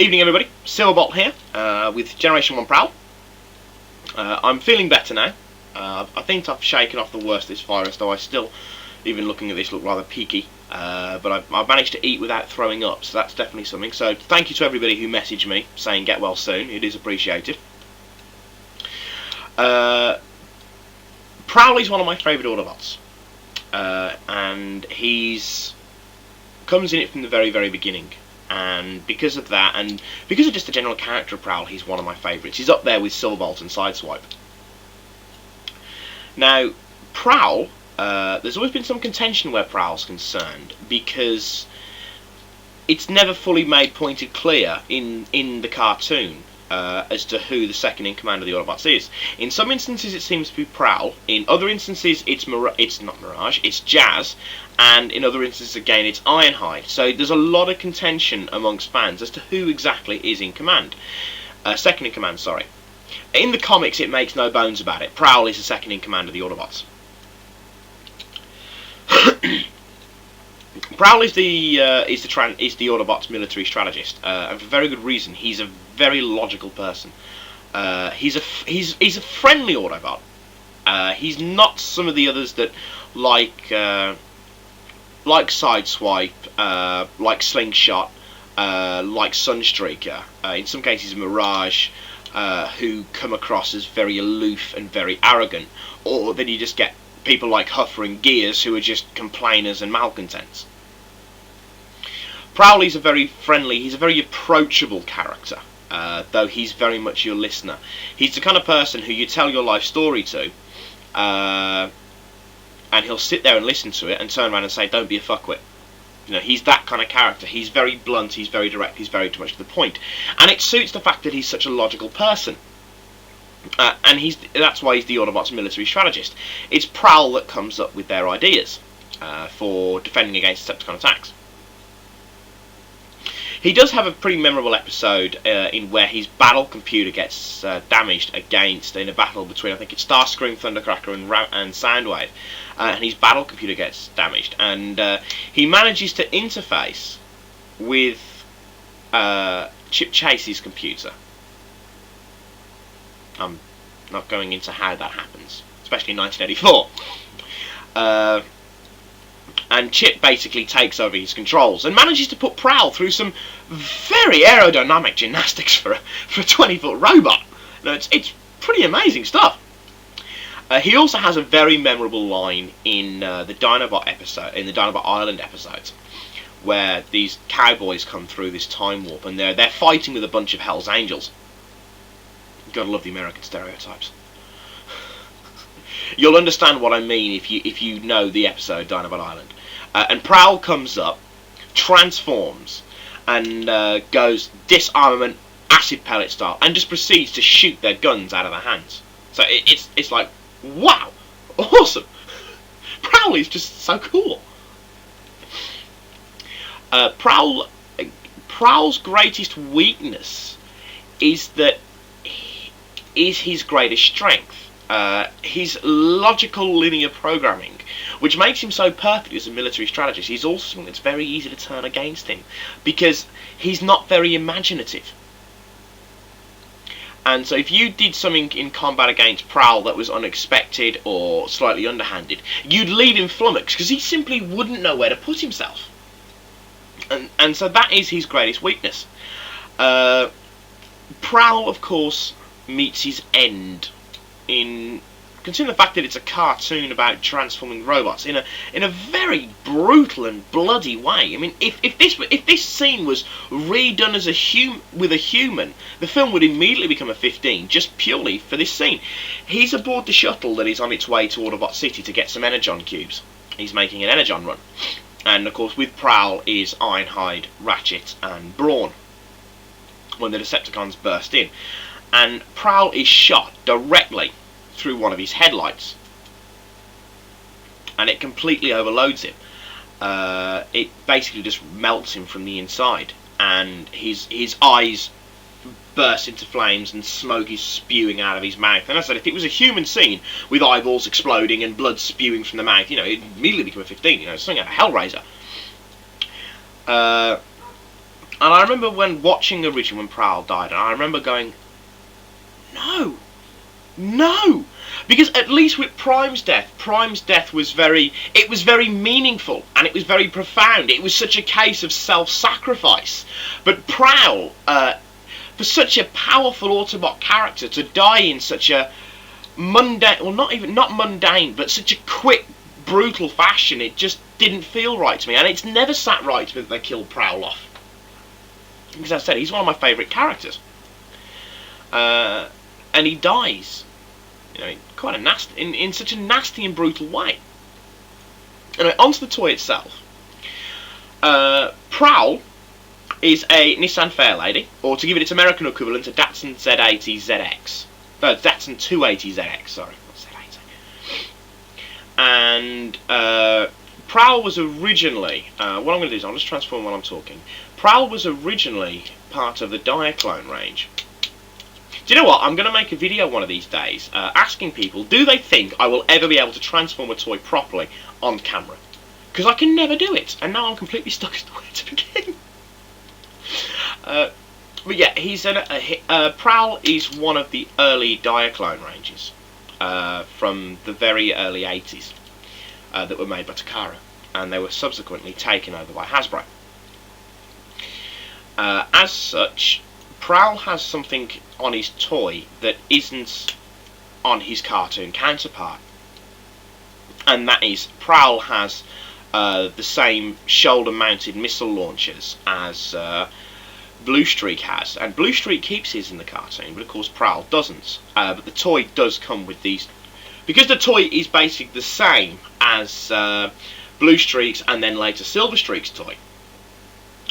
Evening everybody, Silverbolt here with Generation 1 Prowl. I'm feeling better now. I think I've shaken off the worst of this virus, though I still, even looking at this, look rather peaky. But I've managed to eat without throwing up, so that's definitely something. So thank you to everybody who messaged me saying get well soon, it is appreciated. Prowl is one of my favourite autobots. And he's comes in it from the very beginning. And because of that, and because of just the general character of Prowl, he's one of my favourites. He's up there with Silverbolt and Sideswipe. Now, Prowl, there's always been some contention where Prowl's concerned, because it's never fully made pointed clear in the cartoon as to who the second in command of the Autobots is. In some instances it seems to be Prowl, in other instances it's not Mirage, it's Jazz, and in other instances again it's Ironhide. So there's a lot of contention amongst fans as to who exactly is in command. Second in command, sorry. In the comics it makes no bones about it. Prowl is the second in command of the Autobots. Prowl is the Autobots' military strategist, and for very good reason. He's a very logical person. He's a friendly Autobot. He's not some of the others that like Sideswipe, like Slingshot, like Sunstreaker. In some cases, Mirage, who come across as very aloof and very arrogant, or then you just get people like Huffer and Gears who are just complainers and malcontents. Prowl is a very friendly, he's a very approachable character, though he's very much your listener. He's the kind of person who you tell your life story to, and he'll sit there and listen to it and turn around and say, don't be a fuckwit. You know, he's that kind of character. He's very blunt, he's very direct, he's very much to the point. And it suits the fact that he's such a logical person. And that's why he's the Autobots' military strategist. It's Prowl that comes up with their ideas for defending against Decepticon attacks. He does have a pretty memorable episode in where his battle computer gets damaged in a battle between, I think it's Starscream, Thundercracker and Soundwave, and his battle computer gets damaged, and he manages to interface with Chip Chase's computer. I'm not going into how that happens, especially in 1984. And Chip basically takes over his controls and manages to put Prowl through some very aerodynamic gymnastics for a 20-foot robot. No, it's pretty amazing stuff. He also has a very memorable line in the Dinobot episode, in the Dinobot Island episodes, where these cowboys come through this time warp and they're fighting with a bunch of Hell's Angels. Gotta love the American stereotypes. You'll understand what I mean if you know the episode Dinobot Island. And Prowl comes up, transforms, and goes disarmament, acid pellet style, and just proceeds to shoot their guns out of their hands. So it's like, wow, awesome. Prowl is just so cool. Prowl's greatest weakness is his greatest strength. His logical linear programming, which makes him so perfect as a military strategist. He's also something that's very easy to turn against him, because he's not very imaginative. And so if you did something in combat against Prowl that was unexpected or slightly underhanded, you'd leave him flummoxed, because he simply wouldn't know where to put himself. And so that is his greatest weakness. Prowl, of course, meets his end in considering the fact that it's a cartoon about transforming robots in a very brutal and bloody way. I mean, if this scene was redone as with a human, the film would immediately become a 15 just purely for this scene. He's aboard the shuttle that is on its way to Autobot City to get some Energon cubes. He's making an Energon run, and of course with Prowl is Ironhide, Ratchet, and Brawn when the Decepticons burst in. And Prowl is shot directly through one of his headlights, and it completely overloads him. It basically just melts him from the inside, and his eyes burst into flames and smoke is spewing out of his mouth. And as I said, if it was a human scene with eyeballs exploding and blood spewing from the mouth, you know, it'd immediately become a 15. You know, something out of Hellraiser. And I remember when watching originally when Prowl died, and I remember going, no, no, because at least with Prime's death was very meaningful and it was very profound. It was such a case of self-sacrifice. But Prowl, for such a powerful Autobot character to die in such a mundane, well, not mundane, but such a quick, brutal fashion, it just didn't feel right to me, and it's never sat right to me that they killed Prowl off. Because as I said, he's one of my favourite characters, and he dies, quite a nasty, in such a nasty and brutal way. Anyway, onto the toy itself. Prowl is a Nissan Fairlady, or to give it its American equivalent, a Datsun Z80 ZX. No, Datsun 280 ZX, sorry, not Z80. And Prowl was originally, what I'm going to do is I'll just transform while I'm talking. Prowl was originally part of the Diaclone range. Do you know what? I'm going to make a video one of these days asking people, do they think I will ever be able to transform a toy properly on camera? Because I can never do it, and now I'm completely stuck as to where to begin. But yeah, Prowl is one of the early Diaclone ranges from the very early 80s that were made by Takara, and they were subsequently taken over by Hasbro. As such, Prowl has something on his toy that isn't on his cartoon counterpart, and that is Prowl has the same shoulder-mounted missile launchers as Blue Streak has, and Blue Streak keeps his in the cartoon, but of course Prowl doesn't. But the toy does come with these, because the toy is basically the same as Blue Streak's and then later Silver Streak's toy.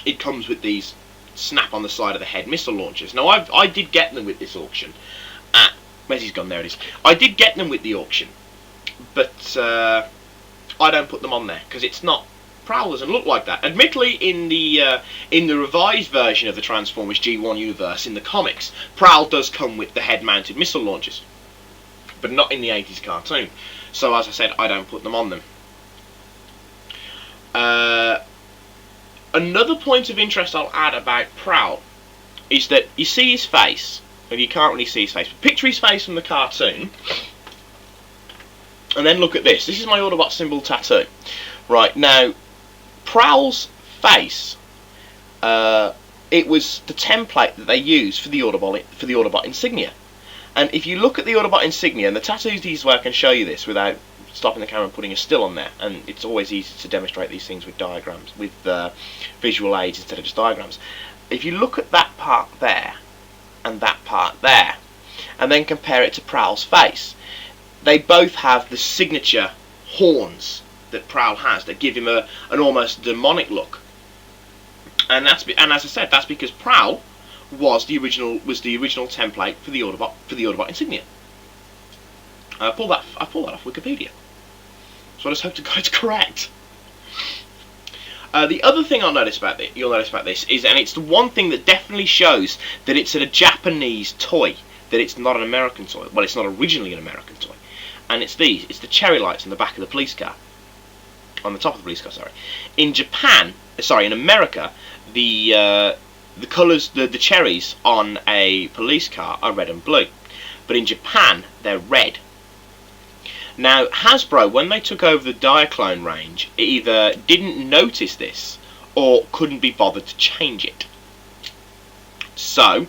It comes with these snap on the side of the head missile launchers. Now I did get them with this auction. Where's he's gone? There it is. I did get them with the auction, but I don't put them on there because it's not. Prowl doesn't look like that. Admittedly, in the revised version of the Transformers G1 universe in the comics, Prowl does come with the head-mounted missile launchers, but not in the 80s cartoon. So as I said, I don't put them on them. Another point of interest I'll add about Prowl is that you see his face, and you can't really see his face, but picture his face from the cartoon, and then look at this. This is my Autobot symbol tattoo. Right, now, Prowl's face, it was the template that they used for the Autobot insignia. And if you look at the Autobot insignia, and the tattoos easy way I can show you this without stopping the camera and putting a still on there, and it's always easy to demonstrate these things with diagrams, with visual aids instead of just diagrams. If you look at that part there, and that part there, and then compare it to Prowl's face, they both have the signature horns that Prowl has that give him an almost demonic look. And as I said, that's because Prowl was the original template for the Autobot insignia. I pulled that off Wikipedia, so I just hope the guide's correct. The other thing you'll notice about this is, and it's the one thing that definitely shows that it's a Japanese toy, that it's not an American toy. Well, it's not originally an American toy, and it's the cherry lights on the back of the police car, on the top of the police car. Sorry, in America, the colours, the cherries on a police car are red and blue, but in Japan they're red. Now, Hasbro, when they took over the Diaclone range, either didn't notice this or couldn't be bothered to change it. So,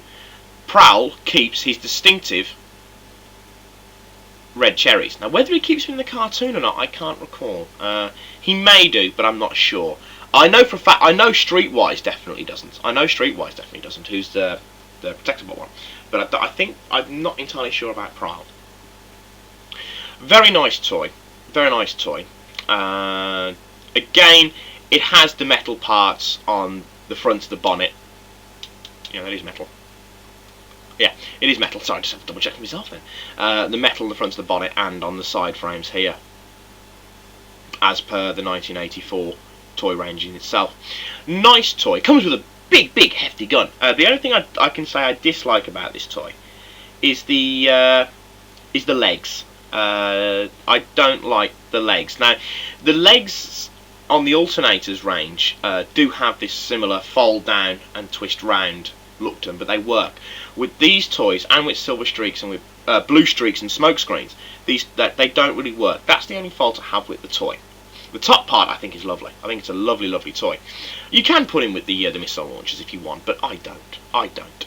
Prowl keeps his distinctive red cherries. Now, whether he keeps them in the cartoon or not, I can't recall. He may do, but I'm not sure. I know for a fact, I know Streetwise definitely doesn't. Who's the Protectable one. But I'm not entirely sure about Prowl. Very nice toy. Very nice toy. Again, it has the metal parts on the front of the bonnet. Yeah, that is metal. Yeah, it is metal. Sorry, I just have to double check myself then. The metal on the front of the bonnet and on the side frames here, as per the 1984 toy range in itself. Nice toy. Comes with a big, hefty gun. The only thing I can say I dislike about this toy is the legs. I don't like the legs. Now, the legs on the alternators range do have this similar fold down and twist round look to them, but they work. With these toys and with silver streaks and with blue streaks and smoke screens, they don't really work. That's the only fault I have with the toy. The top part I think is lovely. I think it's a lovely, lovely toy. You can put in with the missile launchers if you want, but I don't. I don't.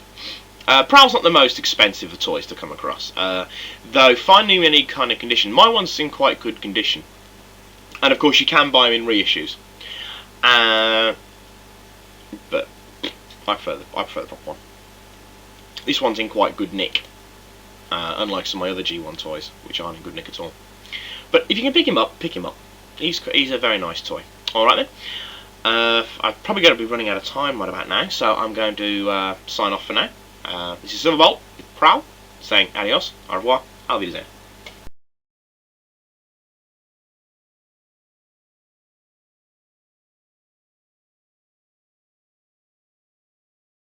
Prowl's not the most expensive of toys to come across, though finding any kind of condition. My one's in quite good condition, and of course you can buy them in reissues. But I prefer the top one. This one's in quite good nick, unlike some of my other G1 toys, which aren't in good nick at all. But if you can pick him up, pick him up. He's a very nice toy. Alright then. I'm probably going to be running out of time right about now, so I'm going to sign off for now. This is Silverbolt with Prowl, saying adios, au revoir, I'll be there.